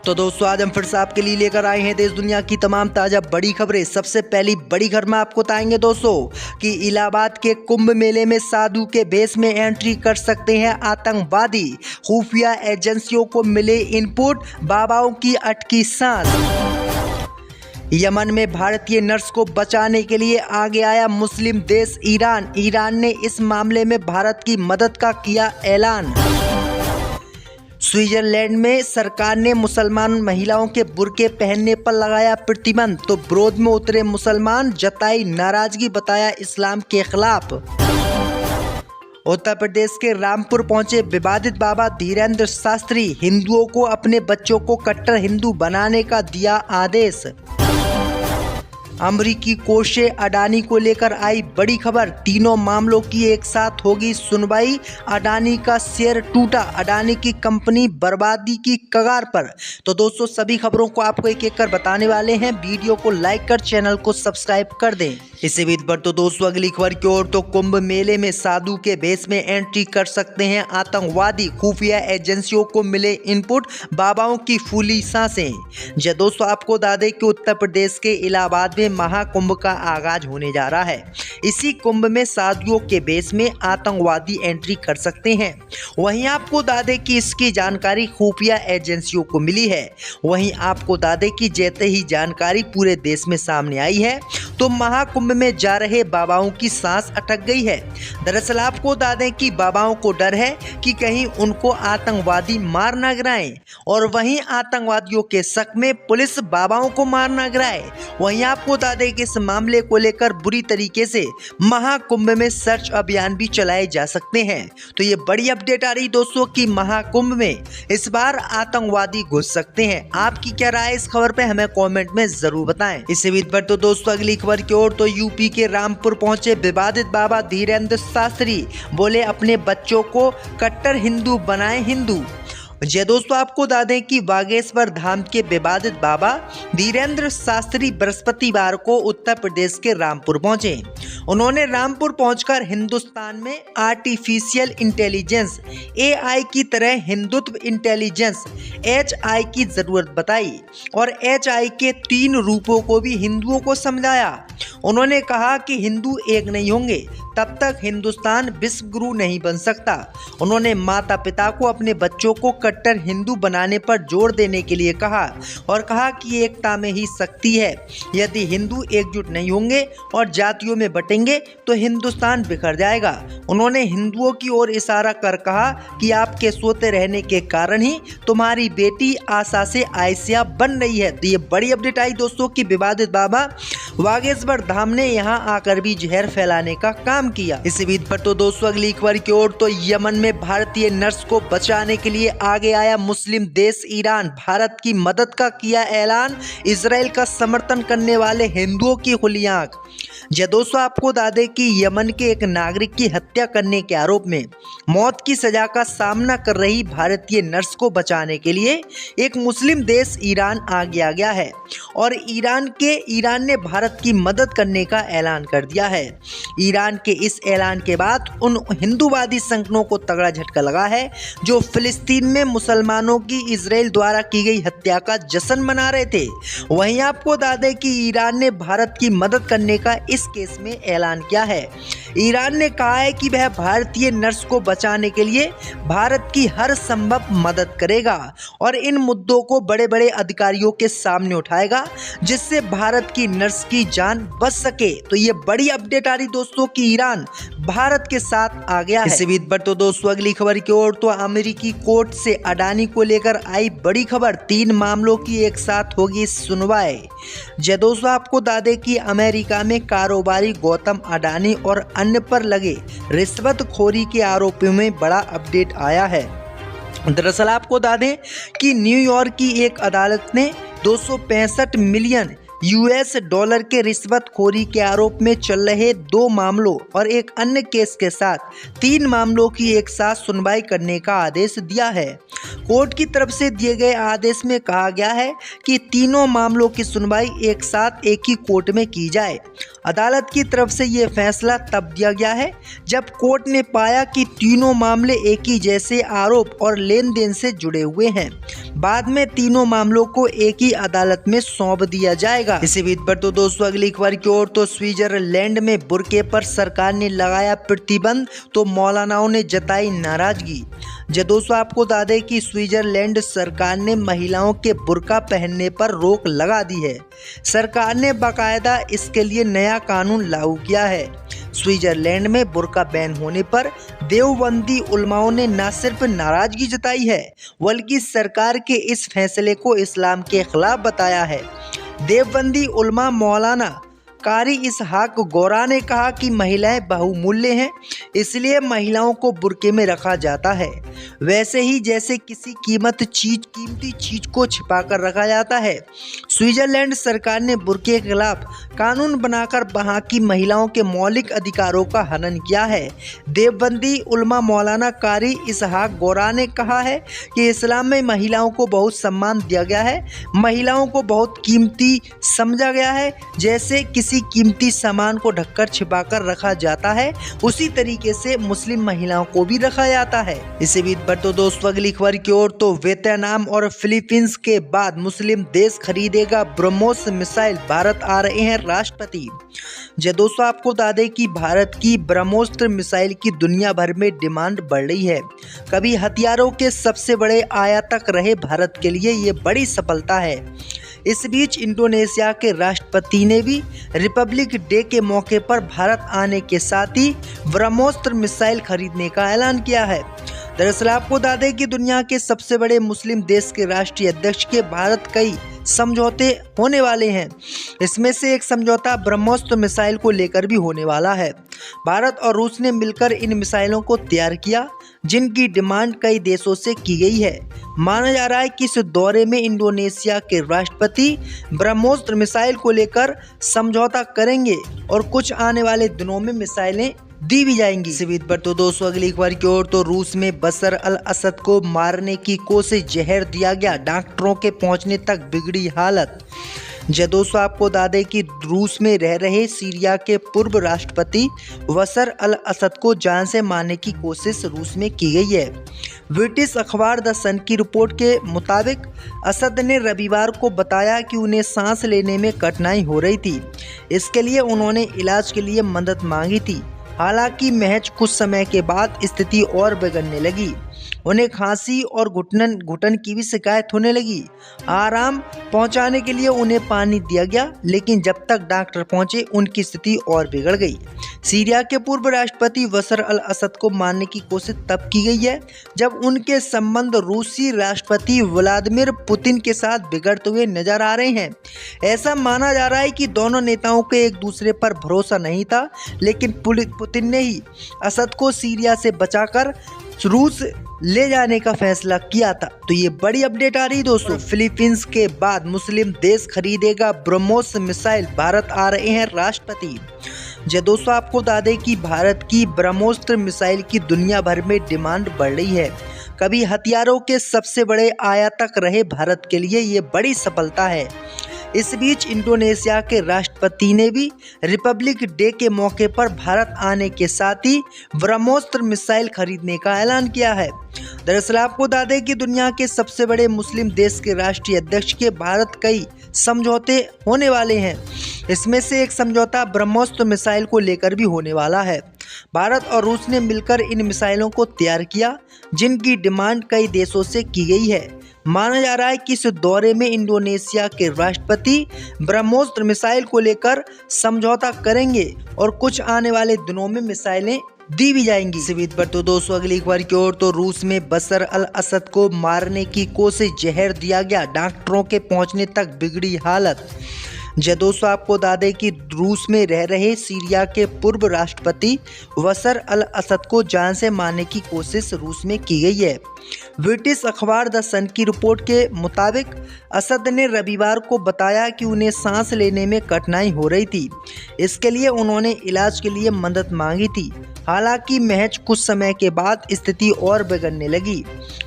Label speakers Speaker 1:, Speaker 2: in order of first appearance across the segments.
Speaker 1: तो दोस्तों आज हम फिर से आपके लिए लेकर आए हैं देश दुनिया की तमाम ताज़ा बड़ी खबरें। सबसे पहली बड़ी खबर में आपको बताएंगे दोस्तों कि इलाहाबाद के कुंभ मेले में साधु के भेष में एंट्री कर सकते हैं आतंकवादी। खुफिया एजेंसियों को मिले इनपुट, बाबाओं की अटकी सांस। यमन में भारतीय नर्स को बचाने के लिए आगे आया मुस्लिम देश ईरान। ईरान ने इस मामले में भारत की मदद का किया ऐलान। स्विट्जरलैंड में सरकार ने मुसलमान महिलाओं के बुर्के पहनने पर लगाया प्रतिबंध, तो विरोध में उतरे मुसलमान, जताई नाराजगी, बताया इस्लाम के खिलाफ। उत्तर प्रदेश के रामपुर पहुंचे विवादित बाबा धीरेन्द्र शास्त्री। हिंदुओं को अपने बच्चों को कट्टर हिंदू बनाने का दिया आदेश। अमेरिकी कोर्ट से अडानी को लेकर आई बड़ी खबर। तीनों मामलों की एक साथ होगी सुनवाई। अडानी का शेयर टूटा, अडानी की कंपनी बर्बादी की कगार पर। तो दोस्तों सभी खबरों को आपको एक एक कर बताने वाले हैं। वीडियो को लाइक कर चैनल को सब्सक्राइब कर दें। इसी बीच पर तो दोस्तों अगली खबर की ओर, तो कुंभ मेले में साधु के भेष में एंट्री कर सकते हैं आतंकवादी। खुफिया एजेंसियों को मिले इनपुट, बाबाओं की फूली सांसें। जी दोस्तों आपको बता दें कि उत्तर प्रदेश के इलाहाबाद में महाकुंभ का आगाज होने जा रहा है। इसी कुंभ में साधुओं के भेष में आतंकवादी एंट्री कर सकते हैं। वहीं आपको बता दें कि इसकी जानकारी खुफिया एजेंसियों को मिली है। वहीं आपको बता दें कि जैसे ही जानकारी पूरे देश में सामने आई है, तो महाकुंभ में जा रहे बाबाओं की सांस अटक गई है। दरअसल आपको बता दें कि बाबाओं को डर है कि कहीं उनको आतंकवादी मार न गिराएं, और वहीं आतंकवादियों के शक में पुलिस बाबाओं को मार न गिराए। वहीं आपको बता दें कि इस मामले को लेकर बुरी तरीके से महाकुंभ में सर्च अभियान भी चलाए जा सकते हैं। तो ये बड़ी अपडेट आ रही दोस्तों कि महाकुंभ में इस बार आतंकवादी घुस सकते हैं। आपकी क्या राय इस खबर पे हमें कमेंट में जरूर बताएं। इसी बीच पर तो दोस्तों अगली खबर की ओर, तो यूपी के रामपुर पहुंचे विवादित बाबा धीरेन्द्र शास्त्री। बोले अपने बच्चों को कट्टर हिंदू बनाएं हिंदू। जय दोस्तों आपको बता दें कि बागेश्वर धाम के विवादित बाबा धीरेन्द्र शास्त्री बृहस्पतिवार को उत्तर प्रदेश के रामपुर पहुंचे। उन्होंने रामपुर पहुंचकर हिंदुस्तान में आर्टिफिशियल इंटेलिजेंस AI की तरह हिंदुत्व इंटेलिजेंस HI की जरूरत बताई, और HI के 3 रूपों को भी हिंदुओं को समझाया। उन्होंने कहा कि हिंदू एक नहीं होंगे तब तक हिंदुस्तान विश्व गुरु नहीं बन सकता। उन्होंने माता पिता को अपने बच्चों को कट्टर हिंदू बनाने पर जोर देने के लिए कहा, और कहा कि एकता में ही शक्ति है। यदि हिंदू एकजुट नहीं होंगे और जातियों में बटेंगे तो हिंदुस्तान बिखर जाएगा। उन्होंने हिंदुओं की ओर इशारा कर कहा कि आपके सोते रहने के कारण ही तुम्हारी बेटी आशा से आयसिया बन रही है। तो ये बड़ी अपडेट आई दोस्तों कि विवादित बाबा बागेश्वर धाम ने यहाँ आकर भी जहर फैलाने का काम किया। इसी बीच पर तो दोस्तों अगली खबर की ओर, तो यमन में भारतीय नर्स को बचाने के लिए आगे आया मुस्लिम देश ईरान। भारत की मदद का किया ऐलान। इजराइल का समर्थन करने वाले हिंदुओं की खुली आंख। जय दोस्तों आपको बता दें कि यमन के एक नागरिक की हत्या करने के आरोप में मौत की सजा का सामना कर रही भारतीय नर्स को बचाने के लिए एक मुस्लिम देश ईरान आगे आ गया है, और ईरान ने भारत की मदद करने का ऐलान कर दिया है। ईरान के इस ऐलान के बाद उन हिंदूवादी संगठनों को तगड़ा झटका लगा है जो फिलिस्तीन में मुसलमानों की इजराइल द्वारा की गई हत्या का जश्न मना रहे थे। वहीं आपको बता दें कि ईरान ने भारत की मदद करने का इस केस में ऐलान किया है। ईरान ने कहा है कि वह भारतीय नर्स को बचाने के लिए भारत की हर संभव मदद करेगा, और इन मुद्दों को बड़े बड़े अधिकारियों के सामने उठाएगा जिससे भारत की नर्स की जान बच सके। तो ये बड़ी अपडेट आ रही दोस्तों कि ईरान भारत के साथ आ गया है। इसी बीच पर तो दोस्तों अगली खबर की ओर, तो अमेरिकी कोर्ट से अडानी को लेकर आई बड़ी खबर। 3 मामलों की एक साथ होगी सुनवाई। जय दोस्तों आपको बता दें कि अमेरिका में कारोबारी गौतम अडानी और अन्य पर लगे रिश्वतखोरी के आरोपों में बड़ा अपडेट आया है। दरअसल आपको बता दें कि न्यूयॉर्क की एक अदालत ने 265 मिलियन US डॉलर के रिश्वतखोरी के आरोप में चल रहे 2 मामलों और एक अन्य केस के साथ 3 मामलों की एक साथ सुनवाई करने का आदेश दिया है। कोर्ट की तरफ से दिए गए आदेश में कहा गया है कि तीनों मामलों की सुनवाई एक साथ एक ही कोर्ट में की जाए। अदालत की तरफ से ये फैसला तब दिया गया है जब कोर्ट ने पाया कि तीनों मामले एक ही जैसे आरोप और लेन देन से जुड़े हुए हैं। बाद में तीनों मामलों को एक ही अदालत में सौंप दिया जाएगा। इसी बीच पर तो दोस्तों अगली खबर की ओर तो स्विट्जरलैंड में बुर्के पर सरकार ने लगाया प्रतिबंध तो मौलानाओं ने जताई नाराजगी। दोस्तों आपको बता दें कि स्विट्जरलैंड सरकार ने महिलाओं के बुर्का पहनने पर रोक लगा दी है। सरकार ने बाकायदा इसके लिए नया कानून लागू किया है। स्विट्जरलैंड में बुर्का बैन होने पर देवबंदी उलमाओं ने न सिर्फ नाराजगी जताई है बल्कि सरकार के इस फैसले को इस्लाम के खिलाफ बताया है। देवबंदी उलमा मौलाना कारी इसहाक गौरा ने कहा कि महिलाएं बहुमूल्य हैं, इसलिए महिलाओं को बुर्के में रखा जाता है, वैसे ही जैसे किसी कीमती चीज को छिपाकर रखा जाता है। स्विट्जरलैंड सरकार ने बुर्के के खिलाफ कानून बनाकर वहां की महिलाओं के मौलिक अधिकारों का हनन किया है। देवबंदी उलमा मौलाना कारी इसहाक गौरा ने कहा है कि इस्लाम में महिलाओं को बहुत सम्मान दिया गया है, महिलाओं को बहुत कीमती समझा गया है। जैसे किसी कीमती सामान को ढककर छिपाकर रखा जाता है, उसी तरीके से मुस्लिम महिलाओं को भी रखा जाता है। इसी बीच पर तो दोस्तों अगली खबर की ओर तो वियतनाम और फिलीपींस के बाद मुस्लिम देश खरीदेगा ब्रह्मोस मिसाइल, भारत आ रहे हैं राष्ट्रपति। दोस्तों आपको बता दें कि भारत की ब्रह्मोस्त्र मिसाइल की दुनिया भर में डिमांड बढ़ रही है। कभी हथियारों के सबसे बड़े आयातक रहे भारत के लिए ये बड़ी सफलता है। इस बीच इंडोनेशिया के राष्ट्रपति ने भी रिपब्लिक डे के मौके पर भारत आने के साथ ही ब्रह्मोस्त्र मिसाइल खरीदने का ऐलान किया है। दरअसल आपको बता दें कि दुनिया के सबसे बड़े मुस्लिम देश के राष्ट्रीय अध्यक्ष के भारत कई समझौते होने वाले हैं। इसमें से एक समझौता ब्रह्मोस्त्र मिसाइल को लेकर भी होने वाला है। भारत और रूस ने मिलकर इन मिसाइलों को तैयार किया, जिनकी डिमांड कई देशों से की गई है। माना जा रहा है कि इस दौरे में इंडोनेशिया के राष्ट्रपति ब्रह्मोस्त्र मिसाइल को लेकर समझौता करेंगे और कुछ आने वाले दिनों में मिसाइलें दी भी जाएंगी। इसी बीच पर तो दोस्तों अगली खबर की ओर तो रूस में बशर अल असद को मारने की कोशिश, जहर दिया गया, डॉक्टरों के पहुंचने तक बिगड़ी हालत। दोस्तों आपको बता दें कि रूस में रह रहे सीरिया के पूर्व राष्ट्रपति बशर अल असद को जान से मारने की कोशिश रूस में की गई है। ब्रिटिश अखबार द सन की रिपोर्ट के मुताबिक असद ने रविवार को बताया कि उन्हें सांस लेने में कठिनाई हो रही थी, इसके लिए उन्होंने इलाज के लिए मदद मांगी थी। हालांकि महज कुछ समय के बाद स्थिति और बिगड़ने लगी। उन्हें खांसी और घुटन की भी शिकायत होने लगी। आराम पहुंचाने के लिए उन्हें पानी दिया गया, लेकिन जब तक डॉक्टर पहुंचे उनकी स्थिति और बिगड़ गई। सीरिया के पूर्व राष्ट्रपति बशर अल असद को मारने की कोशिश तब की गई है जब उनके संबंध रूसी राष्ट्रपति व्लादिमीर पुतिन के साथ बिगड़ते हुए नजर आ रहे हैं। ऐसा माना जा रहा है कि दोनों नेताओं को एक दूसरे पर भरोसा नहीं था, लेकिन पुतिन ने ही असद को सीरिया से बचाकर रूस ले जाने का फैसला किया था। तो ये बड़ी अपडेट आ रही दोस्तों। फिलीपींस के बाद मुस्लिम देश खरीदेगा ब्रह्मोस मिसाइल, भारत आ रहे हैं राष्ट्रपति। दोस्तों आपको बता दें कि भारत की ब्रह्मोस्त्र मिसाइल की दुनिया भर में डिमांड बढ़ रही है। कभी हथियारों के सबसे बड़े आयातक रहे भारत के लिए ये बड़ी सफलता है। इस बीच इंडोनेशिया के राष्ट्रपति ने भी रिपब्लिक डे के मौके पर भारत आने के साथ ही ब्रह्मोस्त्र मिसाइल खरीदने का ऐलान किया है। दरअसल आपको बता दें कि दुनिया के सबसे बड़े मुस्लिम देश के राष्ट्रीय अध्यक्ष के भारत कई समझौते होने वाले हैं। इसमें से एक समझौता ब्रह्मोस्त्र मिसाइल को लेकर भी होने वाला है। भारत और रूस ने मिलकर इन मिसाइलों को तैयार किया, जिनकी डिमांड कई देशों से की गई है। माना जा रहा है कि इस दौरे में इंडोनेशिया के राष्ट्रपति ब्रह्मोस्त्र मिसाइल को लेकर समझौता करेंगे और कुछ आने वाले दिनों में मिसाइलें दी भी जाएंगी। इसी बीच पर तो दोस्तों अगली खबर की ओर तो रूस में बशर अल असद को मारने की कोशिश, जहर दिया गया, डॉक्टरों के पहुंचने तक बिगड़ी हालत। जी दोस्तों, आपको बता दें कि रूस में रह रहे सीरिया के पूर्व राष्ट्रपति बशर अल असद को जान से मारने की कोशिश रूस में की गई है। ब्रिटिश अखबार द सन की रिपोर्ट के मुताबिक असद ने रविवार को बताया कि उन्हें सांस लेने में कठिनाई हो रही थी। इसके लिए उन्होंने इलाज के लिए मदद मांगी थी। हालांकि महज कुछ समय के बाद स्थिति और बिगड़ने लगी।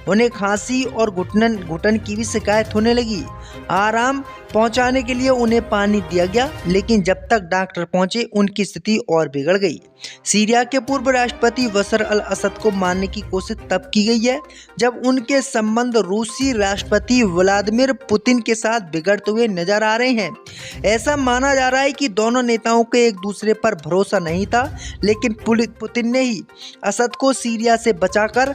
Speaker 1: उन्हें खांसी और घुटन की भी शिकायत होने लगी। आराम पहुंचाने के लिए उन्हें पानी दिया गया, लेकिन जब तक डॉक्टर पहुंचे उनकी स्थिति और बिगड़ गई। सीरिया के पूर्व राष्ट्रपति बशर अल असद को मारने की कोशिश तब की गई है जब उनके संबंध रूसी राष्ट्रपति व्लादिमीर पुतिन के साथ बिगड़ते हुए नजर आ रहे हैं। ऐसा माना जा रहा है कि दोनों नेताओं के एक दूसरे पर भरोसा नहीं था, लेकिन पुतिन ने ही असद को सीरिया से बचाकर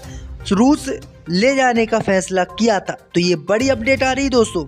Speaker 1: रूस ले जाने का फैसला किया था। तो ये बड़ी अपडेट आ रही दोस्तों।